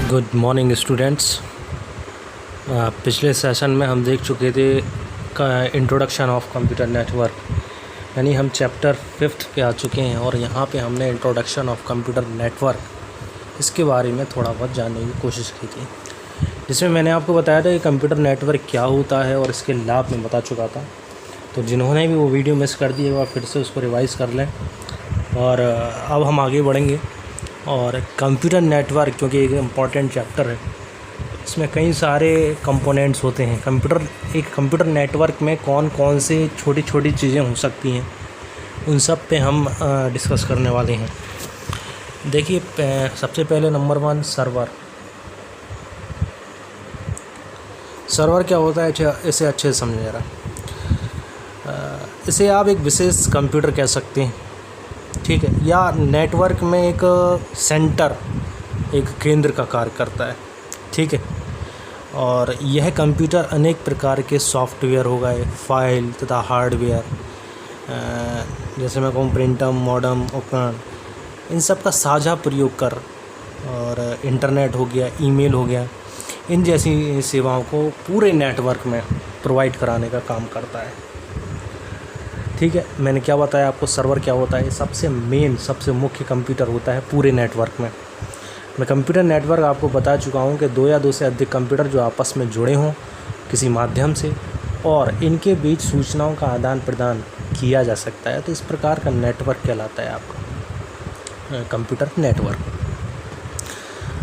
Good morning students. पिछले session में हम देख चुके थे इंट्रोडक्शन ऑफ कंप्यूटर नेटवर्क, यानी हम चैप्टर 5 पे आ चुके हैं और यहाँ पे हमने इंट्रोडक्शन ऑफ कंप्यूटर नेटवर्क इसके बारे में थोड़ा बहुत जानने की कोशिश की थी, जिसमें मैंने आपको बताया था कि कंप्यूटर नेटवर्क क्या होता है और इसके लाभ मैं बता चुका था। तो जिन्होंने भी वो वीडियो मिस कर दी है वह फिर से उसको रिवाइज़ कर लें। और अब हम आगे बढ़ेंगे। और कंप्यूटर नेटवर्क क्योंकि एक इम्पॉर्टेंट चैप्टर है, इसमें कई सारे कंपोनेंट्स होते हैं। एक कंप्यूटर नेटवर्क में कौन कौन से छोटी छोटी चीज़ें हो सकती हैं, उन सब पे हम डिस्कस करने वाले हैं। देखिए, सबसे पहले नंबर 1 सर्वर। सर्वर क्या होता है इसे अच्छे से समझे जरा। इसे आप एक विशेष कंप्यूटर कह सकते हैं, ठीक है, या नेटवर्क में एक सेंटर, एक केंद्र का कार्य करता है, ठीक है। और यह कंप्यूटर अनेक प्रकार के सॉफ्टवेयर हो गए, फाइल तथा हार्डवेयर, जैसे मैं कहूँ प्रिंटर, मॉडेम, उपकरण, इन सब का साझा प्रयोग कर, और इंटरनेट हो गया, ईमेल हो गया, इन जैसी सेवाओं को पूरे नेटवर्क में प्रोवाइड कराने का काम करता है, ठीक है। मैंने क्या बताया आपको, सर्वर क्या होता है। सबसे मुख्य कंप्यूटर होता है पूरे नेटवर्क में। मैं कंप्यूटर नेटवर्क आपको बता चुका हूँ कि 2 या 2 से अधिक कंप्यूटर जो आपस में जुड़े हों किसी माध्यम से, और इनके बीच सूचनाओं का आदान प्रदान किया जा सकता है, तो इस प्रकार का नेटवर्क कहलाता है आपका कंप्यूटर नेटवर्क।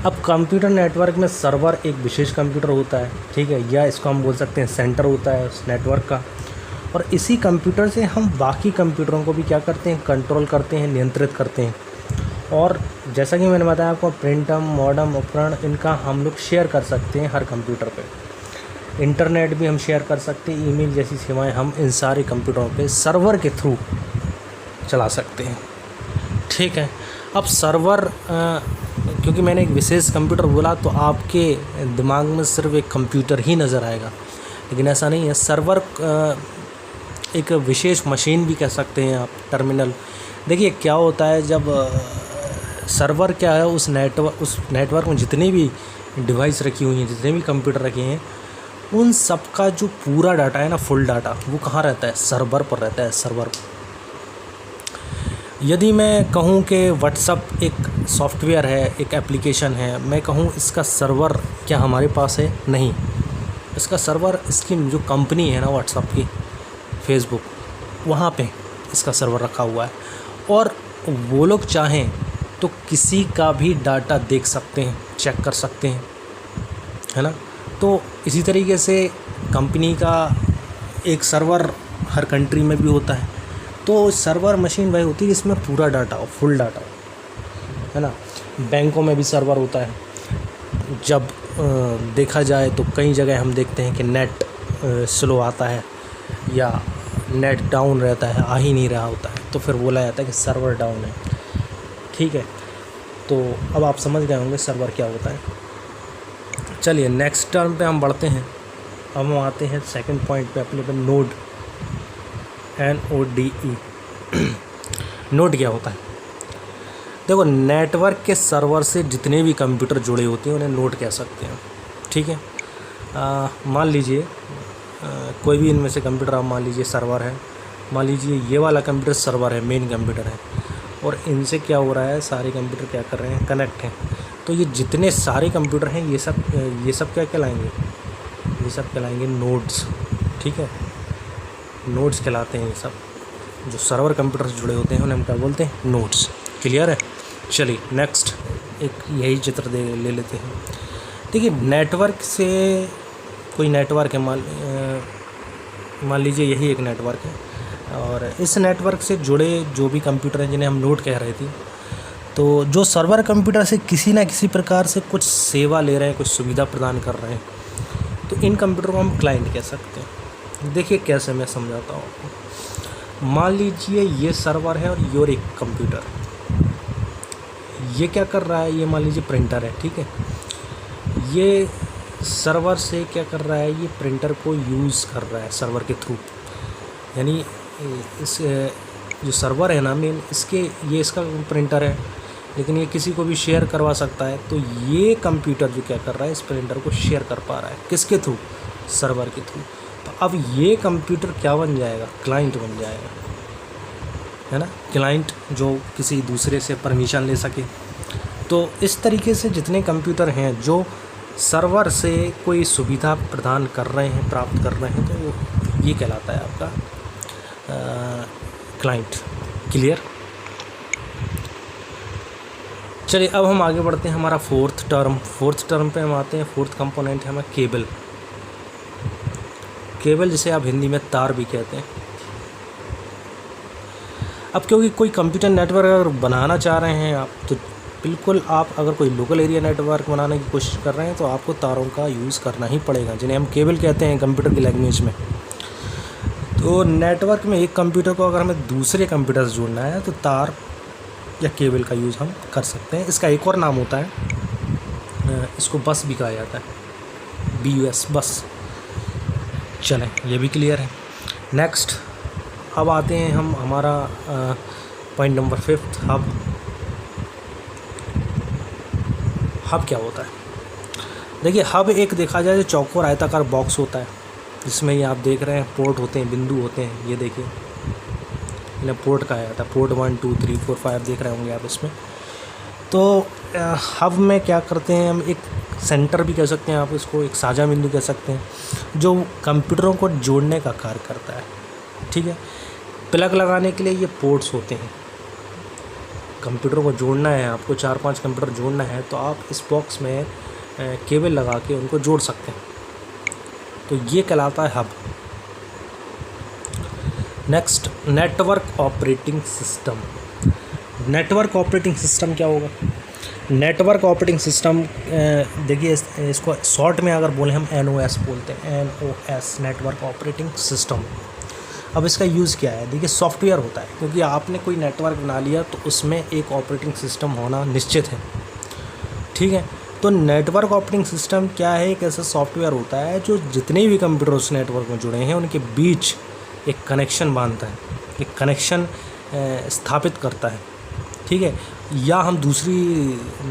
अब कंप्यूटर नेटवर्क में सर्वर एक विशेष कंप्यूटर होता है, ठीक है, या इसको हम बोल सकते हैं सेंटर होता है उस नेटवर्क का। और इसी कंप्यूटर से हम बाकी कंप्यूटरों को भी क्या करते हैं, कंट्रोल करते हैं, नियंत्रित करते हैं। और जैसा कि मैंने बताया आपको, प्रिंटर, मॉडेम, उपकरण, इनका हम लोग शेयर कर सकते हैं हर कंप्यूटर पे। इंटरनेट भी हम शेयर कर सकते हैं, ईमेल जैसी सेवाएं हम इन सारे कंप्यूटरों पे सर्वर के थ्रू चला सकते हैं, ठीक है। अब सर्वर, क्योंकि मैंने एक विशेष कंप्यूटर बोला तो आपके दिमाग में सिर्फ एक कंप्यूटर ही नज़र आएगा, लेकिन ऐसा नहीं है। सर्वर एक विशेष मशीन भी कह सकते हैं आप, टर्मिनल। देखिए क्या होता है, जब सर्वर क्या है, उस नेटवर्क में जितनी भी डिवाइस रखी हुई हैं, जितने भी कंप्यूटर रखे हैं, उन सब का जो पूरा डाटा है ना, फुल डाटा, वो कहाँ रहता है, सर्वर पर रहता है, सर्वर पर। यदि मैं कहूँ कि व्हाट्सअप एक सॉफ्टवेयर है, एक एप्लीकेशन है, मैं कहूँ इसका सर्वर क्या हमारे पास है, नहीं। इसका सर्वर, इसकी जो कंपनी है ना व्हाट्सअप की, फेसबुक, वहाँ पे इसका सर्वर रखा हुआ है, और वो लोग चाहें तो किसी का भी डाटा देख सकते हैं, चेक कर सकते हैं, है ना। तो इसी तरीके से कंपनी का एक सर्वर हर कंट्री में भी होता है। तो सर्वर मशीन वही होती है जिसमें पूरा डाटा हो, फुल डाटा हो, है ना। बैंकों में भी सर्वर होता है। जब देखा जाए तो कई जगह हम देखते हैं कि नेट स्लो आता है या नेट डाउन रहता है, आ ही नहीं रहा होता है, तो फिर बोला जाता है कि सर्वर डाउन है, ठीक है। तो अब आप समझ गए होंगे सर्वर क्या होता है। चलिए नेक्स्ट टर्म पे हम बढ़ते हैं। अब हम आते हैं सेकंड पॉइंट पे अपने पे, नोड, NODE। नोड क्या होता है? देखो, नेटवर्क के सर्वर से जितने भी कंप्यूटर जुड़े होते हैं उन्हें नोड कह सकते हैं, ठीक है। मान लीजिए कोई भी इनमें से कंप्यूटर आप मान लीजिए सर्वर है, मान लीजिए ये वाला कंप्यूटर सर्वर है, मेन कंप्यूटर है, और इनसे क्या हो रहा है, सारे कंप्यूटर क्या कर रहे हैं, कनेक्ट हैं। तो ये जितने सारे कंप्यूटर हैं ये सब क्या कहलाएंगे, ये सब कहलाएंगे नोड्स, ठीक है। नोड्स कहलाते हैं ये सब, जो सर्वर कंप्यूटर से जुड़े होते हैं उन्हें हम क्या बोलते हैं, नोड्स। क्लियर है? चलिए नेक्स्ट एक यही चित्र ले लेते हैं। देखिए, नेटवर्क से, कोई नेटवर्क है, मान लीजिए यही एक नेटवर्क है, और इस नेटवर्क से जुड़े जो भी कंप्यूटर हैं जिन्हें हम नोड कह रहे थे, तो जो सर्वर कंप्यूटर से किसी ना किसी प्रकार से कुछ सेवा ले रहे हैं, कुछ सुविधा प्रदान कर रहे हैं, तो इन कंप्यूटर को हम क्लाइंट कह सकते हैं। देखिए कैसे, मैं समझाता हूँ आपको। मान लीजिए ये सर्वर है और ये एक कंप्यूटर, ये क्या कर रहा है, ये मान लीजिए प्रिंटर है, ठीक है। ये सर्वर से क्या कर रहा है, ये प्रिंटर को यूज़ कर रहा है सर्वर के थ्रू, यानी इस जो सर्वर है ना मेन, इसका प्रिंटर है, लेकिन ये किसी को भी शेयर करवा सकता है। तो ये कंप्यूटर जो क्या कर रहा है, इस प्रिंटर को शेयर कर पा रहा है, किसके थ्रू, सर्वर के थ्रू। तो अब ये कंप्यूटर क्या बन जाएगा, क्लाइंट बन जाएगा, है ना, क्लाइंट जो किसी दूसरे से परमिशन ले सके। तो इस तरीके से जितने कंप्यूटर हैं जो सर्वर से कोई सुविधा प्रदान कर रहे हैं, प्राप्त कर रहे हैं, तो ये कहलाता है आपका क्लाइंट। क्लियर। चलिए अब हम आगे बढ़ते हैं, हमारा फोर्थ टर्म पे हम आते हैं। फोर्थ कंपोनेंट है हमारा केबल। केबल जिसे आप हिंदी में तार भी कहते हैं। अब क्योंकि कोई कंप्यूटर नेटवर्क अगर बनाना चाह रहे हैं आप, तो बिल्कुल आप अगर कोई लोकल एरिया नेटवर्क बनाने की कोशिश कर रहे हैं तो आपको तारों का यूज़ करना ही पड़ेगा, जिन्हें हम केबल कहते हैं कंप्यूटर की लैंग्वेज में। तो नेटवर्क में एक कंप्यूटर को अगर हमें दूसरे कंप्यूटर से जोड़ना है तो तार या केबल का यूज़ हम कर सकते हैं। इसका एक और नाम होता है, इसको बस भी कहा जाता है, BUS बस। चलें, ये भी क्लियर है। नेक्स्ट अब आते हैं हम हमारा पॉइंट नंबर 5, हब। हब क्या होता है? देखिए, हब एक देखा जाए तो चौकोर आयताकार बॉक्स होता है, जिसमें ये आप देख रहे हैं पोर्ट होते हैं, बिंदु होते हैं। ये देखिए, इन्हें पोर्ट कहा जाता है। पोर्ट 1 2 3 4 5 देख रहे होंगे आप इसमें। तो हब में क्या करते हैं हम, एक सेंटर भी कह सकते हैं आप इसको, एक साझा बिंदु कह सकते हैं, जो कंप्यूटरों को जोड़ने का कार्य करता है। ठीक है। प्लग लगाने के लिए ये पोर्ट्स होते हैं। कंप्यूटर को जोड़ना है आपको, 4-5 कंप्यूटर जोड़ना है, तो आप इस बॉक्स में केबल लगा के उनको जोड़ सकते हैं। तो ये कहलाता है hub. Next, network operating system. Network operating system क्या होगा? नेटवर्क ऑपरेटिंग सिस्टम, देखिए इसको शॉर्ट में अगर बोले हम NOS बोलते हैं, NOS, नेटवर्क ऑपरेटिंग सिस्टम। अब इसका यूज़ क्या है? देखिए, सॉफ्टवेयर होता है, क्योंकि आपने कोई नेटवर्क बना लिया तो उसमें एक ऑपरेटिंग सिस्टम होना निश्चित है। ठीक है। तो नेटवर्क ऑपरेटिंग सिस्टम क्या है? एक ऐसा सॉफ्टवेयर होता है जो जितने भी कंप्यूटर उस नेटवर्क में जुड़े हैं उनके बीच एक कनेक्शन बांधता है, एक कनेक्शन स्थापित करता है। ठीक है। या हम दूसरी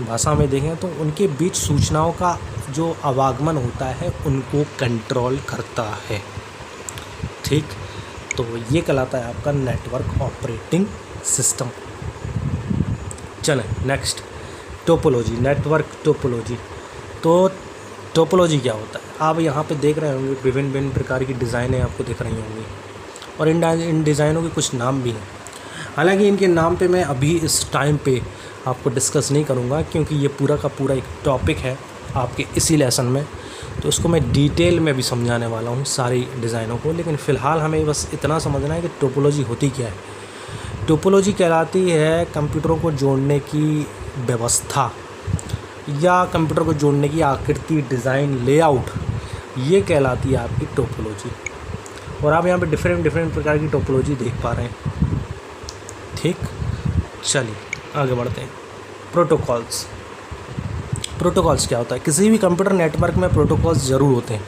भाषा में देखें तो उनके बीच सूचनाओं का जो आवागमन होता है उनको कंट्रोल करता है। ठीक। तो ये कहलाता है आपका नेटवर्क ऑपरेटिंग सिस्टम। चलें नेक्स्ट, टोपोलॉजी, नेटवर्क टोपोलॉजी। तो टोपोलॉजी क्या होता है? आप यहाँ पे देख रहे होंगे विभिन्न विभिन्न प्रकार की डिज़ाइनें आपको दिख रही होंगी, और इन डिज़ाइनों के कुछ नाम भी हैं। हालांकि इनके नाम पे मैं अभी इस टाइम पे आपको डिस्कस नहीं करूँगा, क्योंकि ये पूरा का पूरा एक टॉपिक है आपके इसी लेसन में, तो उसको मैं डिटेल में भी समझाने वाला हूँ सारी डिज़ाइनों को। लेकिन फ़िलहाल हमें बस इतना समझना है कि टोपोलॉजी होती क्या है। टोपोलॉजी कहलाती है कंप्यूटरों को जोड़ने की व्यवस्था या कंप्यूटर को जोड़ने की आकृति, डिज़ाइन, लेआउट, ये कहलाती है आपकी टोपोलॉजी। और आप यहाँ पे डिफरेंट प्रकार की टोपोलॉजी देख पा रहे हैं। ठीक। चलिए आगे बढ़ते हैं। प्रोटोकॉल्स। प्रोटोकॉल्स क्या होता है? किसी भी कंप्यूटर नेटवर्क में प्रोटोकॉल्स ज़रूर होते हैं।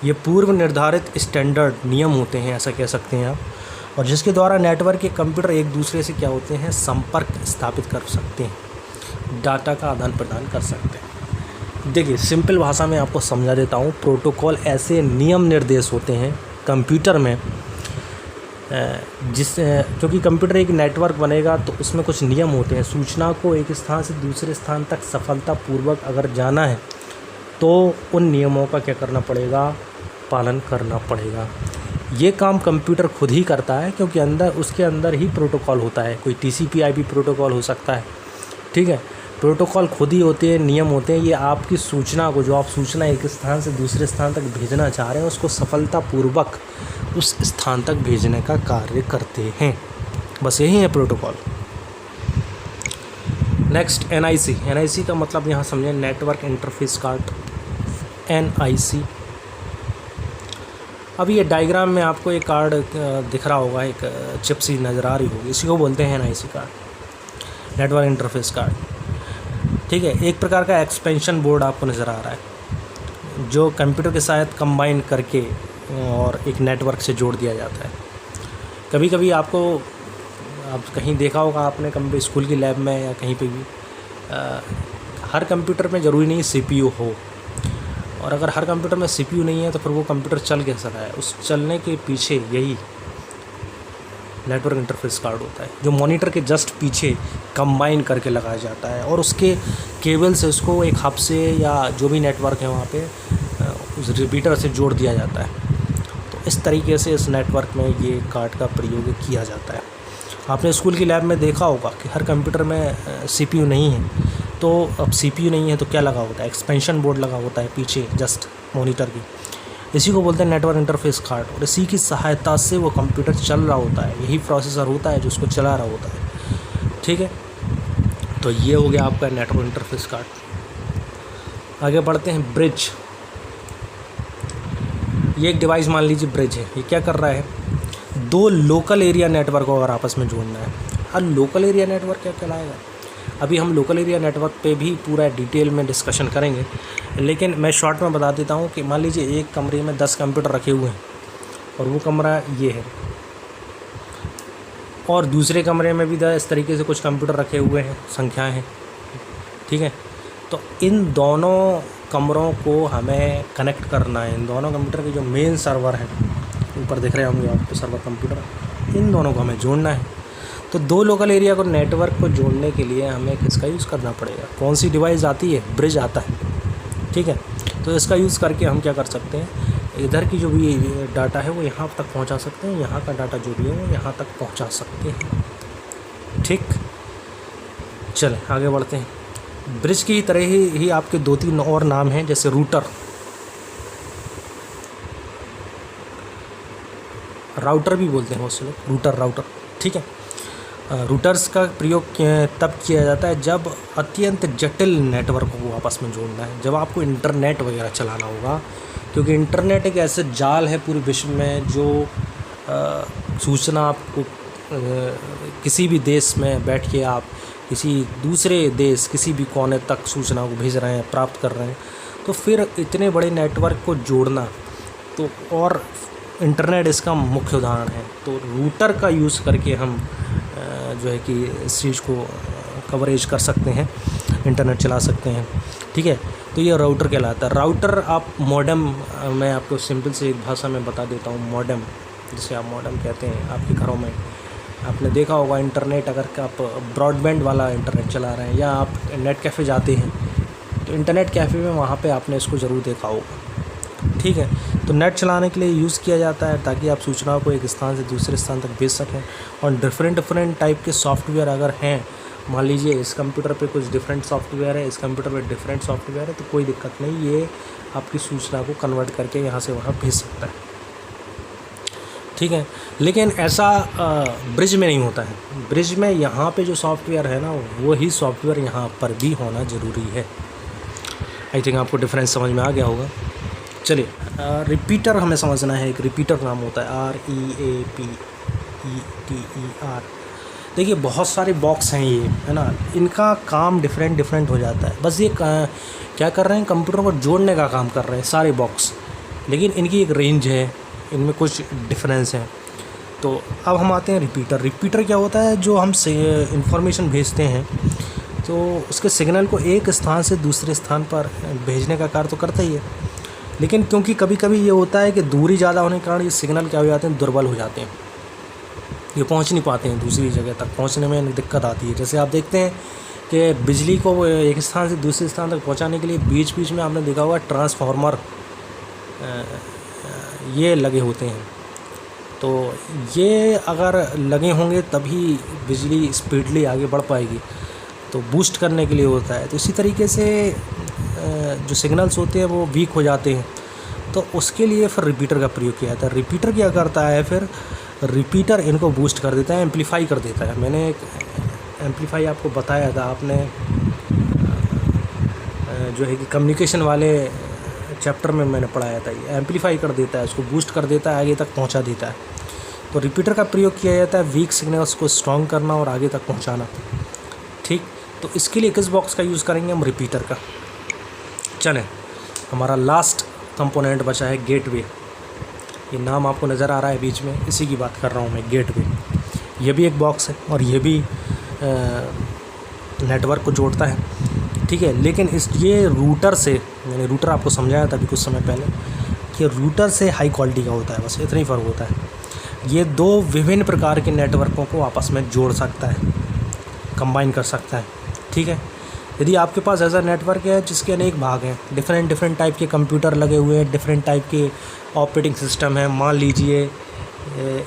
ये पूर्व निर्धारित स्टैंडर्ड नियम होते हैं, ऐसा कह सकते हैं आप, और जिसके द्वारा नेटवर्क के कंप्यूटर एक दूसरे से क्या होते हैं, संपर्क स्थापित कर सकते हैं, डाटा का आदान प्रदान कर सकते हैं। देखिए, सिंपल भाषा में आपको समझा देता हूँ। प्रोटोकॉल ऐसे नियम निर्देश होते हैं कंप्यूटर में, क्योंकि कंप्यूटर एक नेटवर्क बनेगा तो उसमें कुछ नियम होते हैं। सूचना को एक स्थान से दूसरे स्थान तक सफलतापूर्वक अगर जाना है तो उन नियमों का क्या करना पड़ेगा, पालन करना पड़ेगा। ये काम कंप्यूटर खुद ही करता है, क्योंकि उसके अंदर ही प्रोटोकॉल होता है। कोई TCP/IP प्रोटोकॉल हो सकता है। ठीक है। प्रोटोकॉल खुद ही होते हैं, नियम होते हैं। ये आपकी सूचना को, जो आप सूचना एक स्थान से दूसरे स्थान तक भेजना चाह रहे हैं, उसको सफलतापूर्वक उस स्थान तक भेजने का कार्य करते हैं। बस यही है प्रोटोकॉल। नेक्स्ट, NIC का मतलब यहाँ समझें, नेटवर्क इंटरफेस कार्ड, NIC। अब ये डायग्राम में आपको एक कार्ड दिख रहा होगा, एक चिप सी नज़र आ रही होगी, इसी को बोलते हैं NIC card, network interface card. ठीक है। एक प्रकार का एक्सपेंशन बोर्ड आपको नज़र आ रहा है, जो कंप्यूटर के साथ कंबाइन करके और एक नेटवर्क से जोड़ दिया जाता है। कभी कभी आपको अब कहीं देखा होगा आपने कभी स्कूल की लैब में या कहीं पे भी, हर कंप्यूटर में ज़रूरी नहीं CPU हो, और अगर हर कंप्यूटर में CPU नहीं है तो फिर वो कंप्यूटर चल कैसा रहा है, उस चलने के पीछे यही नेटवर्क इंटरफेस कार्ड होता है, जो मॉनिटर के जस्ट पीछे कंबाइन करके लगाया जाता है और उसके केबल से उसको एक हब से या जो भी नेटवर्क है वहाँ पे उस रिपीटर से जोड़ दिया जाता है। तो इस तरीके से इस नेटवर्क में ये कार्ड का प्रयोग किया जाता है। आपने स्कूल की लैब में देखा होगा कि हर कंप्यूटर में CPU नहीं है, तो अब CPU नहीं है तो क्या लगा होता है, एक्सपेंशन बोर्ड लगा होता है पीछे जस्ट मॉनिटर की, इसी को बोलते हैं नेटवर्क इंटरफेस कार्ड। और इसी की सहायता से वो कंप्यूटर चल रहा होता है, यही प्रोसेसर होता है जो उसको चला रहा होता है। ठीक है, तो ये हो गया आपका नेटवर्क इंटरफेस कार्ड। आगे बढ़ते हैं ब्रिज। ये एक डिवाइस मान लीजिए ब्रिज है, ये क्या कर रहा है, दो लोकल एरिया नेटवर्क को अगर आपस में जोड़ना है। अब लोकल एरिया नेटवर्क क्या कहलाएगा, अभी हम लोकल एरिया नेटवर्क पे भी पूरा डिटेल में डिस्कशन करेंगे, लेकिन मैं शॉर्ट में बता देता हूँ कि मान लीजिए एक कमरे में 10 कंप्यूटर रखे हुए हैं और वो कमरा ये है, और दूसरे कमरे में भी इस तरीके से कुछ कंप्यूटर रखे हुए हैं, संख्याएं हैं। ठीक है, तो इन दोनों कमरों को हमें कनेक्ट करना है। इन दोनों कंप्यूटर के जो मेन सर्वर हैं, ऊपर दिख रहे होंगे आपको सर्वर कंप्यूटर, इन दोनों को हमें जोड़ना है। तो दो लोकल एरिया को नेटवर्क को जोड़ने के लिए हमें किसका यूज़ करना पड़ेगा, कौन सी डिवाइस आती है, ब्रिज आता है। ठीक है, तो इसका यूज़ करके हम क्या कर सकते हैं, इधर की जो भी डाटा है वो यहाँ तक पहुँचा सकते हैं, यहाँ का डाटा जो भी है वो यहाँ तक पहुँचा सकते हैं। ठीक, चलें आगे बढ़ते हैं। ब्रिज की तरह ही आपके 2-3 और नाम हैं, जैसे रूटर, राउटर भी बोलते हैं बहुत से लोग, राउटर। ठीक है, रूटर्स का प्रयोग तब किया जाता है जब अत्यंत जटिल नेटवर्क को आपस में जोड़ना है, जब आपको इंटरनेट वगैरह चलाना होगा, क्योंकि इंटरनेट एक ऐसे जाल है पूरे विश्व में जो सूचना आपको किसी भी देश में बैठ के आप किसी दूसरे देश किसी भी कोने तक सूचना को भेज रहे हैं, प्राप्त कर रहे हैं, तो फिर इतने बड़े नेटवर्क को जोड़ना, तो और इंटरनेट इसका मुख्य उदाहरण है। तो रूटर का यूज़ करके हम जो है कि इस चीज़ को कवरेज कर सकते हैं, इंटरनेट चला सकते हैं। ठीक है, तो ये राउटर कहलाता है। राउटर आप मॉडेम, मैं आपको सिंपल से एक भाषा में बता देता हूँ, मॉडेम जिसे आप मॉडेम कहते हैं, आपके घरों में आपने देखा होगा इंटरनेट, अगर आप ब्रॉडबैंड वाला इंटरनेट चला रहे हैं या आप नेट कैफ़े जाते हैं तो इंटरनेट कैफ़े में वहाँ पे आपने इसको ज़रूर देखा होगा। ठीक है, तो नेट चलाने के लिए यूज़ किया जाता है ताकि आप सूचनाओं को एक स्थान से दूसरे स्थान तक भेज सकें। और डिफरेंट टाइप के सॉफ्टवेयर अगर हैं, मान लीजिए इस कंप्यूटर पे कुछ डिफरेंट सॉफ्टवेयर है, इस कंप्यूटर पे डिफरेंट सॉफ्टवेयर है, तो कोई दिक्कत नहीं, ये आपकी सूचना को कन्वर्ट करके यहाँ से वहाँ भेज सकता है। ठीक है, लेकिन ऐसा ब्रिज में नहीं होता है। ब्रिज में यहाँ पे जो सॉफ्टवेयर है ना, वो ही सॉफ्टवेयर यहाँ पर भी होना ज़रूरी है। आई थिंक आपको डिफरेंस समझ में आ गया होगा। चलिए, रिपीटर हमें समझना है। एक रिपीटर नाम होता है REAPETER। देखिए बहुत सारे बॉक्स हैं ये, है ना, इनका काम डिफरेंट हो जाता है। बस ये क्या कर रहे हैं, कंप्यूटर को जोड़ने का काम कर रहे हैं सारे बॉक्स, लेकिन इनकी एक रेंज है, इनमें कुछ डिफरेंस है। तो अब हम आते हैं रिपीटर। रिपीटर क्या होता है, जो हम से इंफॉर्मेशन भेजते हैं तो उसके सिग्नल को एक स्थान से दूसरे स्थान पर भेजने का कार्य तो करता ही है, लेकिन क्योंकि कभी कभी ये होता है कि दूरी ज़्यादा होने के कारण ये सिग्नल क्या हो जाते हैं, दुर्बल हो जाते हैं, ये पहुंच नहीं पाते हैं, दूसरी जगह तक पहुंचने में दिक्कत आती है। जैसे आप देखते हैं कि बिजली को एक स्थान से दूसरे स्थान तक पहुंचाने के लिए बीच बीच में आपने देखा होगा ट्रांसफार्मर ये लगे होते हैं, तो ये अगर लगे होंगे तभी बिजली स्पीडली आगे बढ़ पाएगी, तो बूस्ट करने के लिए होता है। तो इसी तरीके से जो सिग्नल्स होते हैं वो वीक हो जाते हैं, तो उसके लिए फिर रिपीटर का प्रयोग किया जाता है। रिपीटर क्या करता है, फिर रिपीटर इनको बूस्ट कर देता है, एम्पलीफाई कर देता है। मैंने एक एम्पलीफाई आपको बताया था, आपने जो है कि कम्युनिकेशन वाले चैप्टर में मैंने पढ़ाया था। ये एम्पलीफाई कर देता है, उसको बूस्ट कर देता है, आगे तक पहुंचा देता है। तो रिपीटर का प्रयोग किया जाता है वीक सिग्नल्स को स्ट्रॉन्ग करना और आगे तक पहुंचाना। ठीक, तो इसके लिए किस बॉक्स का यूज़ करेंगे हम, रिपीटर का। चलें, हमारा लास्ट कंपोनेंट बचा है गेटवे। ये नाम आपको नज़र आ रहा है बीच में, इसी की बात कर रहा हूँ मैं, गेटवे। ये भी एक बॉक्स है और ये भी नेटवर्क को जोड़ता है, ठीक है। लेकिन ये रूटर से, मैंने रूटर आपको समझाया था अभी कुछ समय पहले कि रूटर से हाई क्वालिटी का होता है, बस इतना ही फ़र्क होता है। ये दो विभिन्न प्रकार के नेटवर्कों को आपस में जोड़ सकता है, कंबाइन कर सकता है, ठीक है। यदि आपके पास ऐसा नेटवर्क है जिसके अनेक भाग हैं, डिफरेंट टाइप के कंप्यूटर लगे हुए हैं, डिफरेंट टाइप के ऑपरेटिंग सिस्टम है, मान लीजिए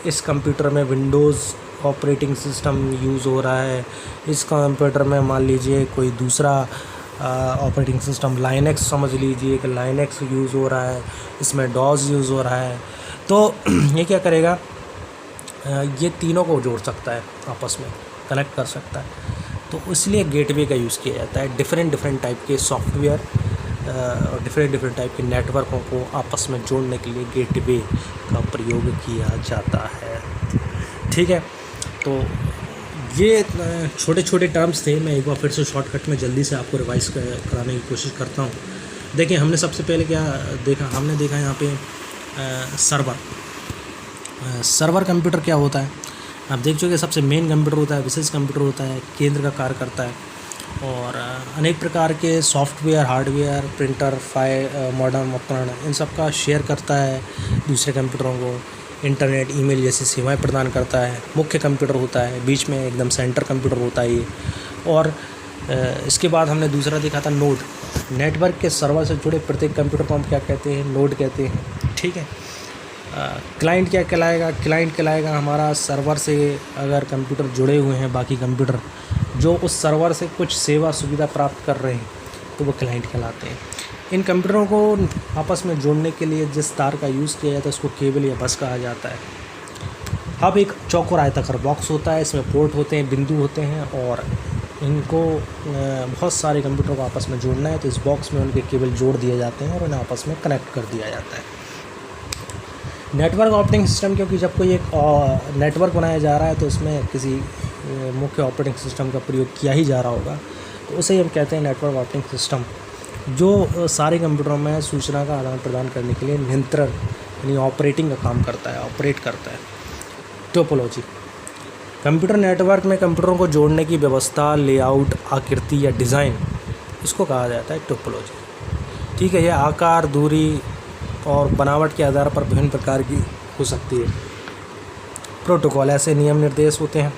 इस कंप्यूटर में विंडोज़ ऑपरेटिंग सिस्टम यूज़ हो रहा है, इस कंप्यूटर में मान लीजिए कोई दूसरा ऑपरेटिंग सिस्टम लाइनेक्स समझ लीजिए कि लाइनेक्स यूज़ हो रहा है, इसमें डॉस यूज़ हो रहा है। तो ये क्या करेगा, ये तीनों को जोड़ सकता है, आपस में कनेक्ट कर सकता है। तो इसलिए गेटवे का यूज़ किया जाता है। डिफरेंट टाइप के सॉफ्टवेयर और डिफरेंट टाइप के नेटवर्कों को आपस में जोड़ने के लिए गेटवे का प्रयोग किया जाता है, ठीक है। तो ये छोटे छोटे टर्म्स थे, मैं एक बार फिर से शॉर्टकट में जल्दी से आपको रिवाइज कराने की कोशिश करता हूँ। देखिए, हमने सबसे पहले क्या देखा, हमने देखा यहाँ पे सर्वर कंप्यूटर क्या होता है। आप देख चुके, सबसे मेन कंप्यूटर होता है, विशेष कंप्यूटर होता है, केंद्र का कार्य करता है और अनेक प्रकार के software, hardware, printer, file, modern उपकरण, इन सब का शेयर करता है दूसरे कंप्यूटरों को। इंटरनेट, ईमेल जैसी सेवाएं प्रदान करता है। मुख्य कंप्यूटर होता है, बीच में एकदम सेंटर कंप्यूटर होता है ये। और इसके बाद हमने दूसरा देखा था नोड। नेटवर्क के सर्वर से जुड़े प्रत्येक कंप्यूटर को हम क्या कहते हैं, नोड कहते हैं, ठीक है। क्लाइंट क्या कहलाएगा, क्लाइंट कहलाएगा हमारा सर्वर से अगर कंप्यूटर जुड़े हुए हैं, बाकी कंप्यूटर जो उस सर्वर से कुछ सेवा सुविधा प्राप्त कर रहे हैं, तो वो क्लाइंट कहलाते हैं। इन कंप्यूटरों को आपस में जोड़ने के लिए जिस तार का यूज़ किया जाता है उसको केबल या बस कहा जाता है। अब एक चौकोर आयताकार बॉक्स होता है, इसमें पोर्ट होते हैं, बिंदु होते हैं और इनको बहुत सारे कंप्यूटर को आपस में जोड़ना है तो इस बॉक्स में उनके केबल जोड़ दिए जाते हैं और उन्हें आपस में कनेक्ट कर दिया जाता है। नेटवर्क ऑपरेटिंग सिस्टम, क्योंकि जब कोई एक नेटवर्क बनाया जा रहा है तो उसमें किसी मुख्य ऑपरेटिंग सिस्टम का प्रयोग किया ही जा रहा होगा, तो उसे हम कहते हैं नेटवर्क ऑपरेटिंग सिस्टम, जो सारे कंप्यूटरों में सूचना का आदान प्रदान करने के लिए नियंत्रण यानी ऑपरेटिंग का काम करता है, ऑपरेट करता है। टोपोलॉजी, कंप्यूटर नेटवर्क में कंप्यूटरों को जोड़ने की व्यवस्था, लेआउट, आकृति या डिज़ाइन, इसको कहा जाता है टोपोलॉजी, ठीक है। यह आकार, दूरी और बनावट के आधार पर विभिन्न प्रकार की हो सकती है। प्रोटोकॉल, ऐसे नियम निर्देश होते हैं,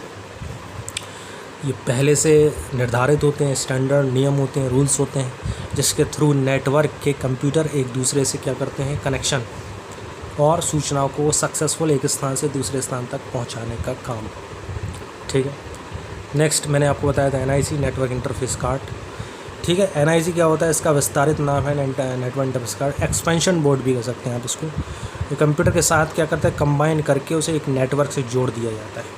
ये पहले से निर्धारित होते हैं, स्टैंडर्ड नियम होते हैं, रूल्स होते हैं, जिसके थ्रू नेटवर्क के कंप्यूटर एक दूसरे से क्या करते हैं, कनेक्शन और सूचनाओं को सक्सेसफुल एक स्थान से दूसरे स्थान तक पहुंचाने का काम, ठीक है। नेक्स्ट मैंने आपको बताया था NIC, नेटवर्क इंटरफेस कार्ड, ठीक है। NIC क्या होता है, इसका विस्तारित नाम है network interface card, expansion board भी कह सकते हैं आप इसको। ये कंप्यूटर के साथ क्या करता है, कंबाइन करके उसे एक नेटवर्क से जोड़ दिया जाता है।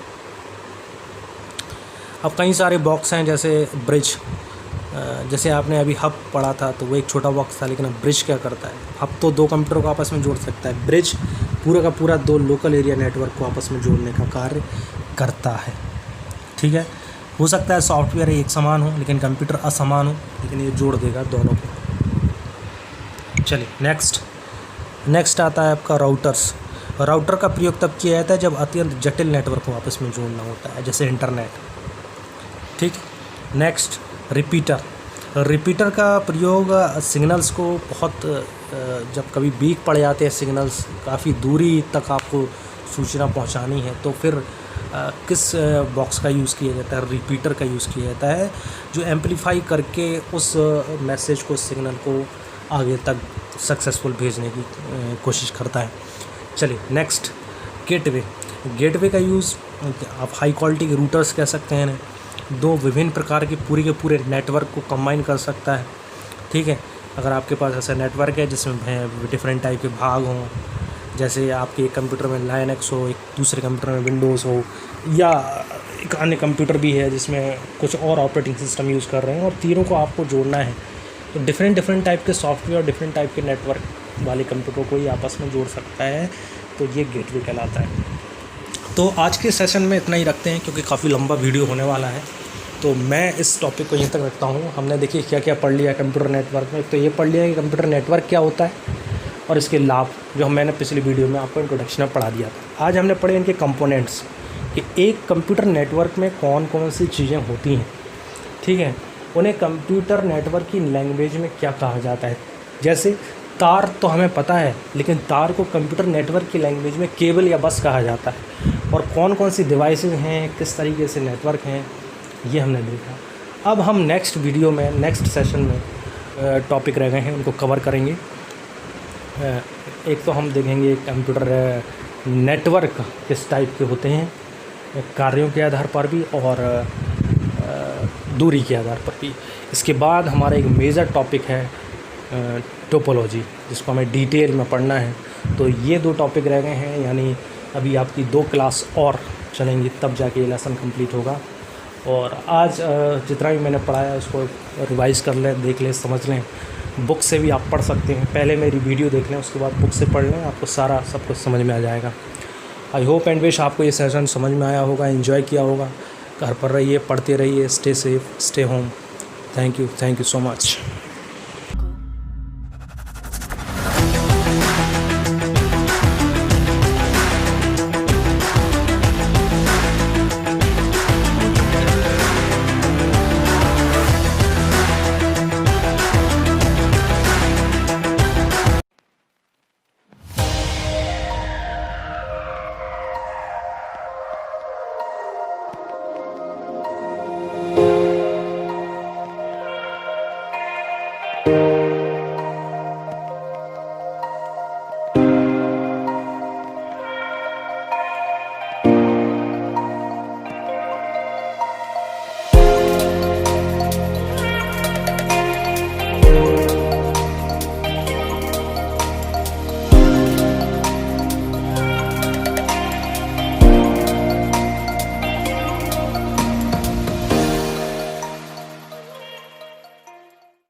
अब कई सारे बॉक्स हैं, जैसे ब्रिज, जैसे आपने अभी हब पढ़ा था तो वो एक छोटा बॉक्स था, लेकिन अब ब्रिज क्या करता है, हब तो दो कंप्यूटर को आपस में जोड़ सकता है, ब्रिज पूरा का पूरा दो लोकल एरिया नेटवर्क को आपस में जोड़ने का कार्य करता है, ठीक है। हो सकता है सॉफ्टवेयर एक समान हो लेकिन कंप्यूटर असमान हो, लेकिन ये जोड़ देगा दोनों को। चलिए नेक्स्ट आता है आपका राउटर्स। राउटर का प्रयोग तब किया जाता है जब अत्यंत जटिल नेटवर्क को आपस में जोड़ना होता है, जैसे इंटरनेट, ठीक। नेक्स्ट रिपीटर का प्रयोग सिग्नल्स को बहुत जब कभी वीक पड़ जाते हैं सिग्नल्स, काफ़ी दूरी तक आपको सूचना पहुंचानी है, तो फिर किस बॉक्स का यूज़ किया जाता है, रिपीटर का यूज़ किया जाता है, जो एम्पलीफाई करके उस मैसेज को, सिग्नल को आगे तक सक्सेसफुल भेजने की कोशिश करता है। चलिए नेक्स्ट, गेटवे का यूज़ आप हाई क्वालिटी के रूटर्स कह सकते हैं, दो विभिन्न प्रकार के पूरे नेटवर्क को कंबाइन कर सकता है, ठीक है। अगर आपके पास ऐसा नेटवर्क है जिसमें डिफरेंट टाइप के भाग हों, जैसे आपके एक कंप्यूटर में लाइनेक्स हो, एक दूसरे कंप्यूटर में विंडोज़ हो, या एक अन्य कंप्यूटर भी है जिसमें कुछ और ऑपरेटिंग सिस्टम यूज़ कर रहे हैं और तीनों को आपको जोड़ना है, तो डिफरेंट टाइप के सॉफ्टवेयर, डिफरेंट टाइप के नेटवर्क वाले कंप्यूटर को ही आपस में जोड़ सकता है, तो ये गेटवे कहलाता है। तो आज के सेशन में इतना ही रखते हैं क्योंकि काफ़ी लंबा वीडियो होने वाला है, तो मैं इस टॉपिक को यहीं तक रखता हूँ। हमने देखिए क्या क्या पढ़ लिया कंप्यूटर नेटवर्क में, तो ये पढ़ लिया कि कंप्यूटर नेटवर्क क्या होता है और इसके लाभ, जो मैंने पिछली वीडियो में आपको इंट्रोडक्शन में पढ़ा दिया था। आज हमने पढ़े इनके कंपोनेंट्स, कि एक कंप्यूटर नेटवर्क में कौन कौन सी चीज़ें होती हैं, ठीक है। उन्हें कंप्यूटर नेटवर्क की लैंग्वेज में क्या कहा जाता है। जैसे तार तो हमें पता है, लेकिन तार को कंप्यूटर नेटवर्क की लैंग्वेज में केबल या बस कहा जाता है। और कौन कौन सी डिवाइसेस हैं, किस तरीके से नेटवर्क हैं, ये हमने देखा। अब हम नेक्स्ट वीडियो में, नेक्स्ट सेशन में टॉपिक रह गए हैं, उनको कवर करेंगे। एक तो हम देखेंगे कंप्यूटर नेटवर्क किस टाइप के होते हैं, कार्यों के आधार पर भी और दूरी के आधार पर भी। इसके बाद हमारा एक मेजर टॉपिक है टोपोलॉजी, जिसको हमें डिटेल में पढ़ना है। तो ये 2 टॉपिक रह गए हैं, यानी अभी आपकी 2 क्लास और चलेंगी, तब जाके ये लेसन कंप्लीट होगा। और आज जितना भी मैंने पढ़ाया उसको रिवाइज़ कर लें, देख लें, समझ लें। बुक से भी आप पढ़ सकते हैं, पहले मेरी वीडियो देख लें, उसके बाद बुक से पढ़ लें, आपको सारा सब कुछ समझ में आ जाएगा। आई होप एंड विश आपको ये सेशन समझ में आया होगा, एंजॉय किया होगा। घर पर रहिए, पढ़ते रहिए, stay safe, stay home. Thank you so much.